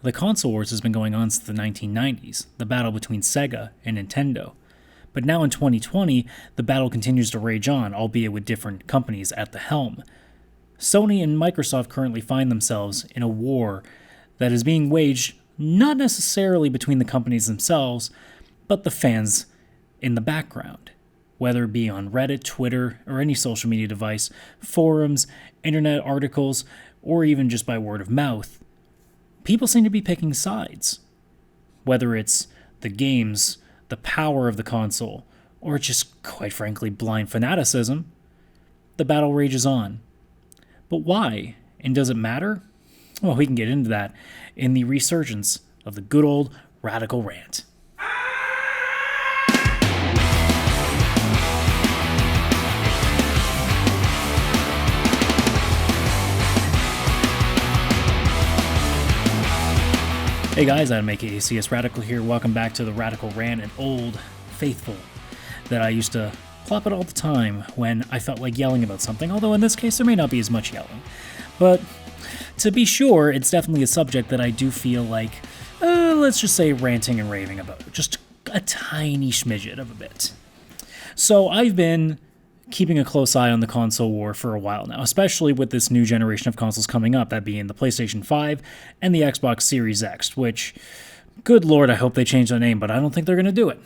The console wars has been going on since the 1990s, the battle between Sega and Nintendo. But now in 2020, the battle continues to rage on, albeit with different companies at the helm. Sony and Microsoft currently find themselves in a war that is being waged not necessarily between the companies themselves, but the fans in the background. Whether it be on Reddit, Twitter, or any social media device, forums, internet articles, or even just by word of mouth, people seem to be picking sides. Whether it's the games, the power of the console, or just, quite frankly, blind fanaticism, the battle rages on. But why? And does it matter? Well, we can get into that in the resurgence of the good old Radical Rant. Hey guys, I'm askcsradical here. Welcome back to the Radical Rant, an old faithful that I used to plop it all the time when I felt like yelling about something, although in this case there may not be as much yelling. But to be sure, it's definitely a subject that I do feel like, let's just say ranting and raving about, just a tiny smidget of a bit. So I've been keeping a close eye on the console war for a while now, especially with this new generation of consoles coming up, that being the PlayStation 5 and the Xbox Series X, which, good lord, I hope they change their name, but I don't think they're going to do it.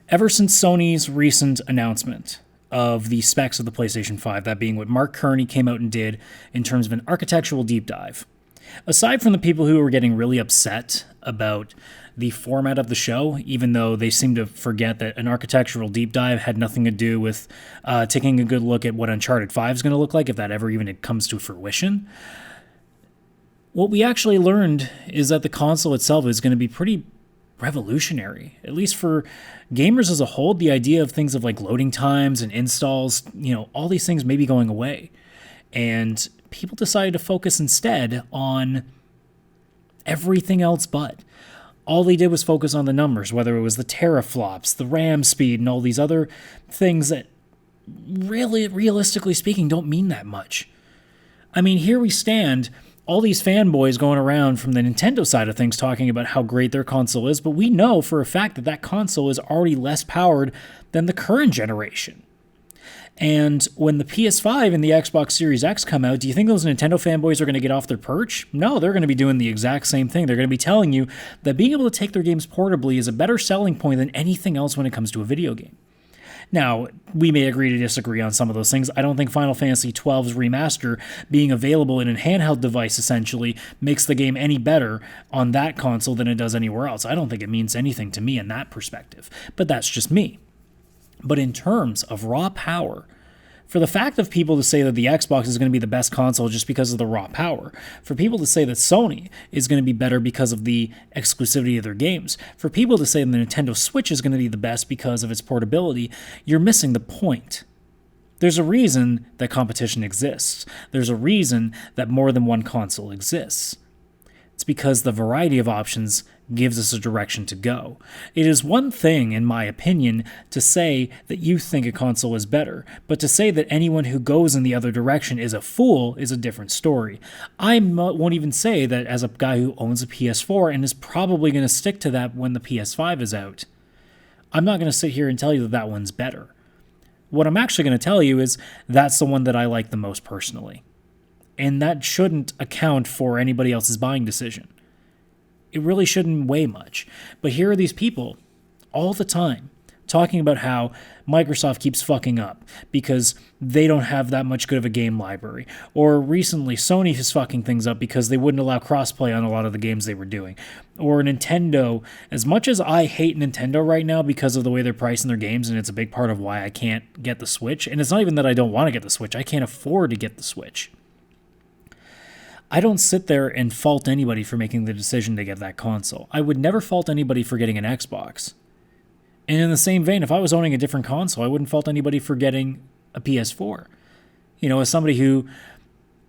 Ever since Sony's recent announcement of the specs of the PlayStation 5, that being what Mark Cerny came out and did in terms of an architectural deep dive, aside from the people who were getting really upset about the format of the show, even though they seem to forget that an architectural deep dive had nothing to do with taking a good look at what Uncharted 5 is going to look like, if that ever even comes to fruition. What we actually learned is that the console itself is going to be pretty revolutionary, at least for gamers as a whole. The idea of things of like loading times and installs, all these things may be going away. And people decided to focus instead on everything else but. All they did was focus on the numbers, whether it was the teraflops, the RAM speed, and all these other things that really, realistically speaking, don't mean that much. I mean, here we stand, all these fanboys going around from the Nintendo side of things talking about how great their console is, but we know for a fact that that console is already less powered than the current generation. And when the PS5 and the Xbox Series X come out, do you think those Nintendo fanboys are going to get off their perch? No, they're going to be doing the exact same thing. They're going to be telling you that being able to take their games portably is a better selling point than anything else when it comes to a video game. Now, we may agree to disagree on some of those things. I don't think Final Fantasy XII's remaster being available in a handheld device essentially makes the game any better on that console than it does anywhere else. I don't think it means anything to me in that perspective, but that's just me. But in terms of raw power, for the fact of people to say that the Xbox is going to be the best console just because of the raw power, for people to say that Sony is going to be better because of the exclusivity of their games, for people to say that the Nintendo Switch is going to be the best because of its portability, you're missing the point. There's a reason that competition exists. There's a reason that more than one console exists. It's because the variety of options gives us a direction to go. It is one thing, in my opinion, to say that you think a console is better, but to say that anyone who goes in the other direction is a fool is a different story. I won't even say that as a guy who owns a PS4 and is probably going to stick to that when the PS5 is out. I'm not going to sit here and tell you that that one's better. What I'm actually going to tell you is that's the one that I like the most personally. And that shouldn't account for anybody else's buying decision. It really shouldn't weigh much. But here are these people all the time talking about how Microsoft keeps fucking up because they don't have that much good of a game library. Or recently, Sony is fucking things up because they wouldn't allow crossplay on a lot of the games they were doing. Or Nintendo, as much as I hate Nintendo right now because of the way they're pricing their games, and it's a big part of why I can't get the Switch, and it's not even that I don't want to get the Switch, I can't afford to get the Switch. I don't sit there and fault anybody for making the decision to get that console. I would never fault anybody for getting an Xbox. And in the same vein, if I was owning a different console, I wouldn't fault anybody for getting a PS4. As somebody who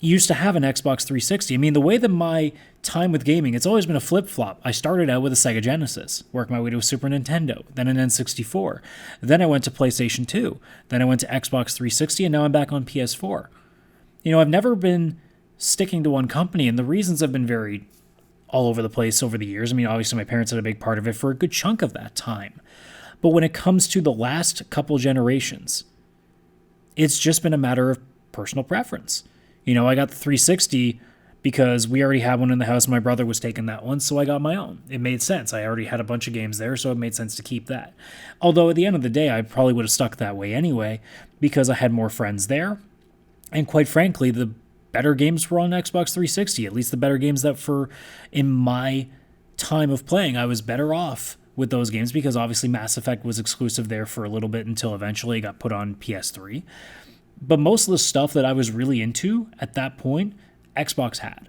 used to have an Xbox 360, the way that my time with gaming, it's always been a flip-flop. I started out with a Sega Genesis, worked my way to a Super Nintendo, then an N64. Then I went to PlayStation 2. Then I went to Xbox 360, and now I'm back on PS4. I've never been sticking to one company, and the reasons have been very all over the place over the years. I mean, obviously my parents had a big part of it for a good chunk of that time. But when it comes to the last couple generations, it's just been a matter of personal preference. I got the 360 because we already had one in the house. My brother was taking that one, so I got my own. It made sense. I already had a bunch of games there, so it made sense to keep that. Although at the end of the day, I probably would have stuck that way anyway because I had more friends there. And quite frankly, the better games were on Xbox 360, at least the better games in my time of playing, I was better off with those games because obviously Mass Effect was exclusive there for a little bit until eventually it got put on PS3. But most of the stuff that I was really into at that point, Xbox had.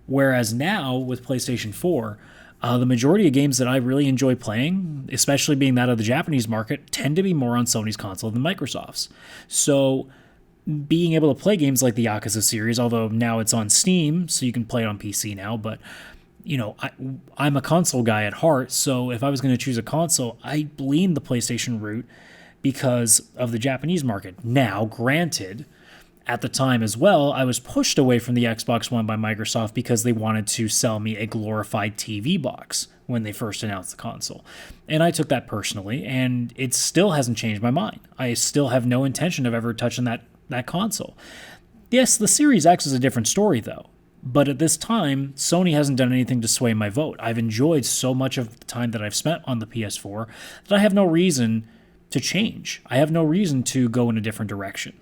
Whereas now with PlayStation 4, the majority of games that I really enjoy playing, especially being that of the Japanese market, tend to be more on Sony's console than Microsoft's. So being able to play games like the Yakuza series, although now it's on Steam, so you can play it on PC now, but I'm a console guy at heart, so if I was going to choose a console, I lean the PlayStation route because of the Japanese market. Now, granted, at the time as well, I was pushed away from the Xbox One by Microsoft because they wanted to sell me a glorified TV box when they first announced the console. And I took that personally, and it still hasn't changed my mind. I still have no intention of ever touching that console. Yes, the Series X is a different story, though. But at this time, Sony hasn't done anything to sway my vote. I've enjoyed so much of the time that I've spent on the PS4 that I have no reason to change. I have no reason to go in a different direction.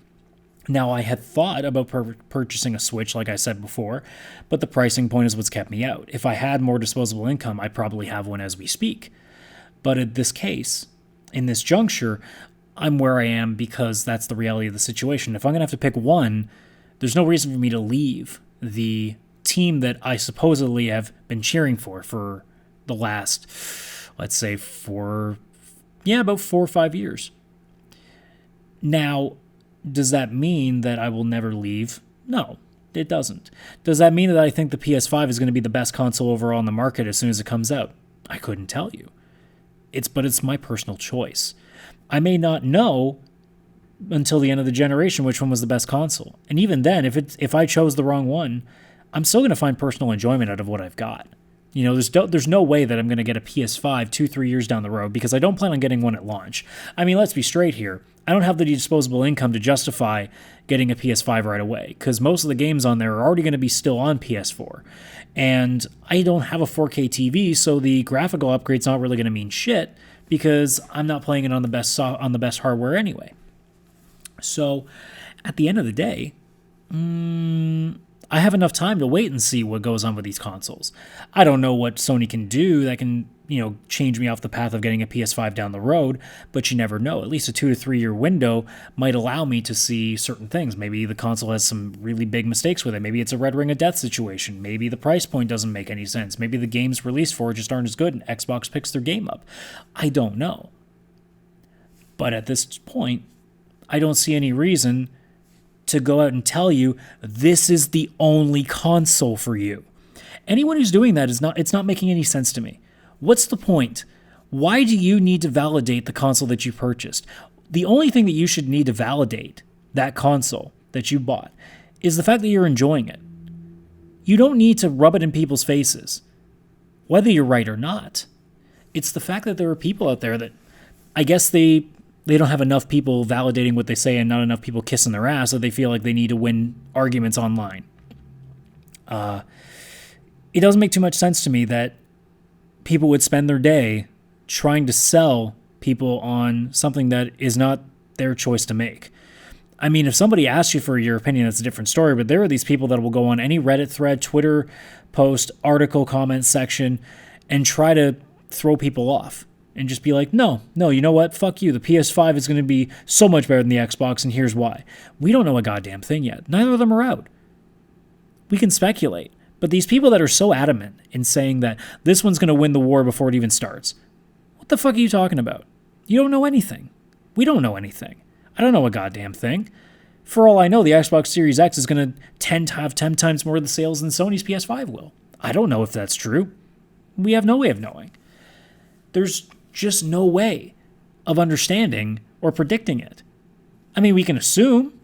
Now, I had thought about purchasing a Switch, like I said before, but the pricing point is what's kept me out. If I had more disposable income, I'd probably have one as we speak. But in this case, in this juncture, I'm where I am because that's the reality of the situation. If I'm going to have to pick one, there's no reason for me to leave the team that I supposedly have been cheering for the last, let's say, about 4 or 5 years. Now, does that mean that I will never leave? No, it doesn't. Does that mean that I think the PS5 is going to be the best console overall on the market as soon as it comes out? I couldn't tell you. But it's my personal choice. I may not know until the end of the generation which one was the best console. And even then, if I chose the wrong one, I'm still going to find personal enjoyment out of what I've got. There's no way that I'm going to get a PS5 2-3 years down the road because I don't plan on getting one at launch. I mean, let's be straight here. I don't have the disposable income to justify getting a PS5 right away because most of the games on there are already going to be still on PS4. And I don't have a 4K TV, so the graphical upgrade's not really going to mean shit because I'm not playing it on the best hardware anyway. So, at the end of the day, I have enough time to wait and see what goes on with these consoles. I don't know what Sony can do that can, change me off the path of getting a PS5 down the road, but you never know. At least a 2 to 3 year window might allow me to see certain things. Maybe the console has some really big mistakes with it. Maybe it's a Red Ring of Death situation. Maybe the price point doesn't make any sense. Maybe the games released for it just aren't as good and Xbox picks their game up. I don't know. But at this point, I don't see any reason to go out and tell you this is the only console for you. Anyone who's doing that it's not making any sense to me. What's the point? Why do you need to validate the console that you purchased? The only thing that you should need to validate that console that you bought is the fact that you're enjoying it. You don't need to rub it in people's faces, whether you're right or not. It's the fact that there are people out there that I guess they don't have enough people validating what they say and not enough people kissing their ass, so they feel like they need to win arguments online. It doesn't make too much sense to me that people would spend their day trying to sell people on something that is not their choice to make. I mean, if somebody asks you for your opinion, that's a different story, but there are these people that will go on any Reddit thread, Twitter post, article, comment section, and try to throw people off. And just be like, no, you know what? Fuck you. The PS5 is going to be so much better than the Xbox, and here's why. We don't know a goddamn thing yet. Neither of them are out. We can speculate. But these people that are so adamant in saying that this one's going to win the war before it even starts, what the fuck are you talking about? You don't know anything. We don't know anything. I don't know a goddamn thing. For all I know, the Xbox Series X is going to have 10 times more of the sales than Sony's PS5 will. I don't know if that's true. We have no way of knowing. There's just no way of understanding or predicting it. I mean, we can assume,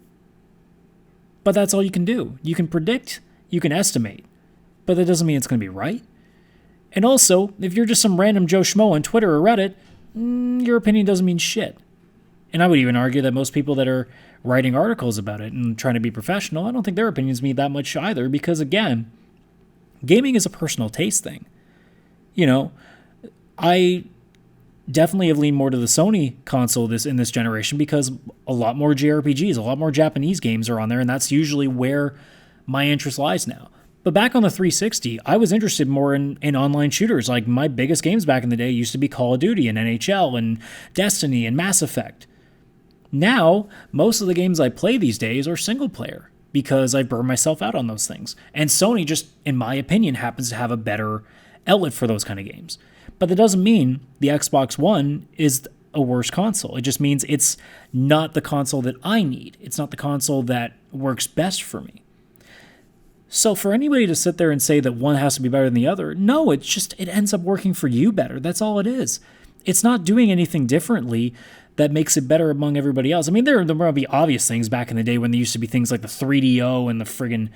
but that's all you can do. You can predict You can estimate, but that doesn't mean it's going to be right. And also, if you're just some random Joe Schmo on Twitter or Reddit, your opinion doesn't mean shit. And I would even argue that most people that are writing articles about it and trying to be professional, I don't think their opinions mean that much either, because again, gaming is a personal taste thing. You know, I definitely have leaned more to the Sony console in this generation because a lot more JRPGs, a lot more Japanese games are on there, and that's usually where my interest lies now. But back on the 360, I was interested more in online shooters. Like, my biggest games back in the day used to be Call of Duty and NHL and Destiny and Mass Effect. Now, most of the games I play these days are single player because I burn myself out on those things. And Sony just, in my opinion, happens to have a better outlet for those kind of games. But that doesn't mean the Xbox One is a worse console. It just means it's not the console that I need. It's not the console that works best for me. So for anybody to sit there and say that one has to be better than the other, no, it ends up working for you better. That's all it is. It's not doing anything differently that makes it better among everybody else. I mean, there will be obvious things back in the day when there used to be things like the 3DO and the friggin'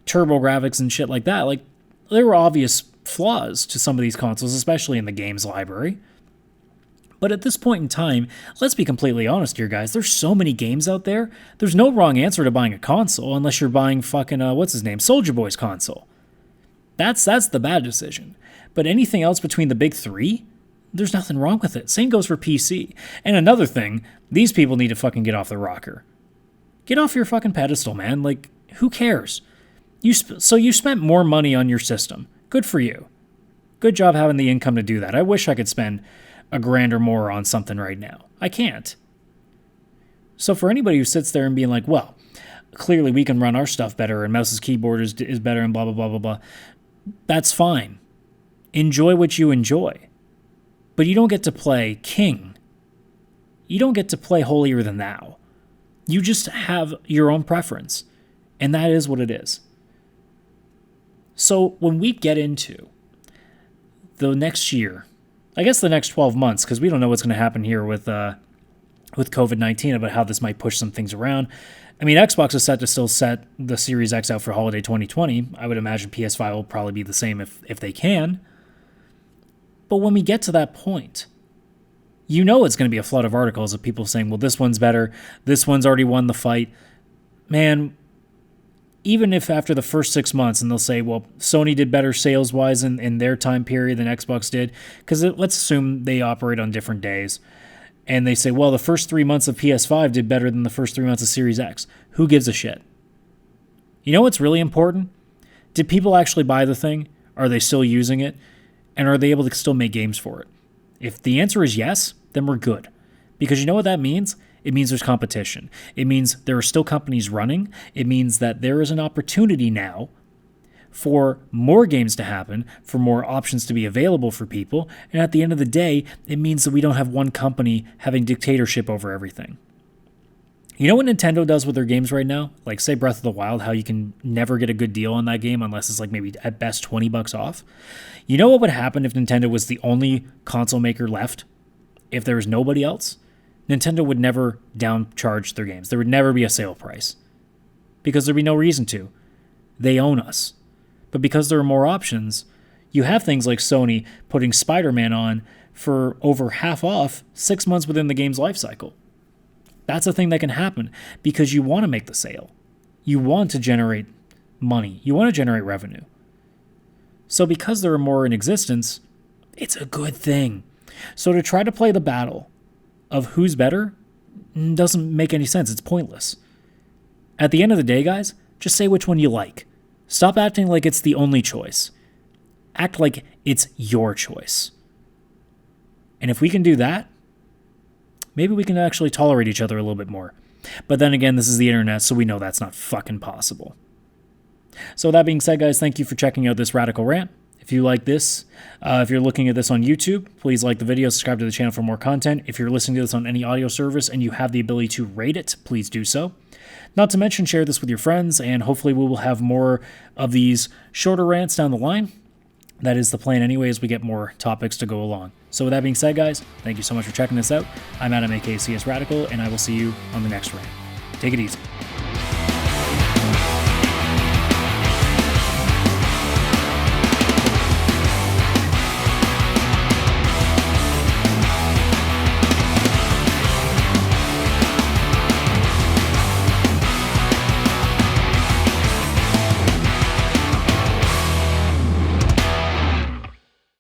turbo graphics and shit like that. Like, there were obvious flaws to some of these consoles, especially in the games library. But at this point in time, let's be completely honest here, guys. There's so many games out there. There's no wrong answer to buying a console unless you're buying fucking, Soulja Boy's console. That's the bad decision. But anything else between the big three, there's nothing wrong with it. Same goes for PC. And another thing, these people need to fucking get off the rocker. Get off your fucking pedestal, man. Like, who cares? So you spent more money on your system. Good for you. Good job having the income to do that. I wish I could spend $1,000 or more on something right now. I can't. So for anybody who sits there and being like, well, clearly we can run our stuff better and mouse's keyboard is better and blah, blah, blah, blah, blah. That's fine. Enjoy what you enjoy. But you don't get to play king. You don't get to play holier than thou. You just have your own preference. And that is what it is. So when we get into the next year, I guess the next 12 months, because we don't know what's going to happen here with COVID-19 about how this might push some things around. I mean, Xbox is set to still set the Series X out for holiday 2020. I would imagine PS5 will probably be the same if they can. But when we get to that point, you know it's going to be a flood of articles of people saying, well, this one's better. This one's already won the fight. Man, even if after the first 6 months, and they'll say, well, Sony did better sales-wise in their time period than Xbox did, because let's assume they operate on different days, and they say, well, the first 3 months of PS5 did better than the first 3 months of Series X. Who gives a shit? You know what's really important? Did people actually buy the thing? Are they still using it? And are they able to still make games for it? If the answer is yes, then we're good. Because you know what that means? It means there's competition. It means there are still companies running. It means that there is an opportunity now for more games to happen, for more options to be available for people. And at the end of the day, it means that we don't have one company having dictatorship over everything. You know what Nintendo does with their games right now? Like, say, Breath of the Wild, how you can never get a good deal on that game unless it's like maybe at best $20 off. You know what would happen if Nintendo was the only console maker left? If there was nobody else? Nintendo would never downcharge their games. There would never be a sale price. Because there'd be no reason to. They own us. But because there are more options, you have things like Sony putting Spider-Man on for over half off 6 months within the game's life cycle. That's a thing that can happen because you want to make the sale. You want to generate money. You want to generate revenue. So because there are more in existence, it's a good thing. So to try to play the battle of who's better doesn't make any sense. It's pointless. At the end of the day, guys, just say which one you like. Stop acting like it's the only choice. Act like it's your choice. And if we can do that, maybe we can actually tolerate each other a little bit more. But then again, this is the internet, so we know that's not fucking possible. So with that being said, guys, thank you for checking out this Radical Rant. If you like this, if you're looking at this on YouTube, please like the video, subscribe to the channel for more content. If you're listening to this on any audio service and you have the ability to rate it, please do so. Not to mention, share this with your friends, and hopefully we will have more of these shorter rants down the line. That is the plan anyway, as we get more topics to go along. So with that being said, guys, thank you so much for checking this out. I'm Adam, askcsradical, and I will see you on the next rant. Take it easy.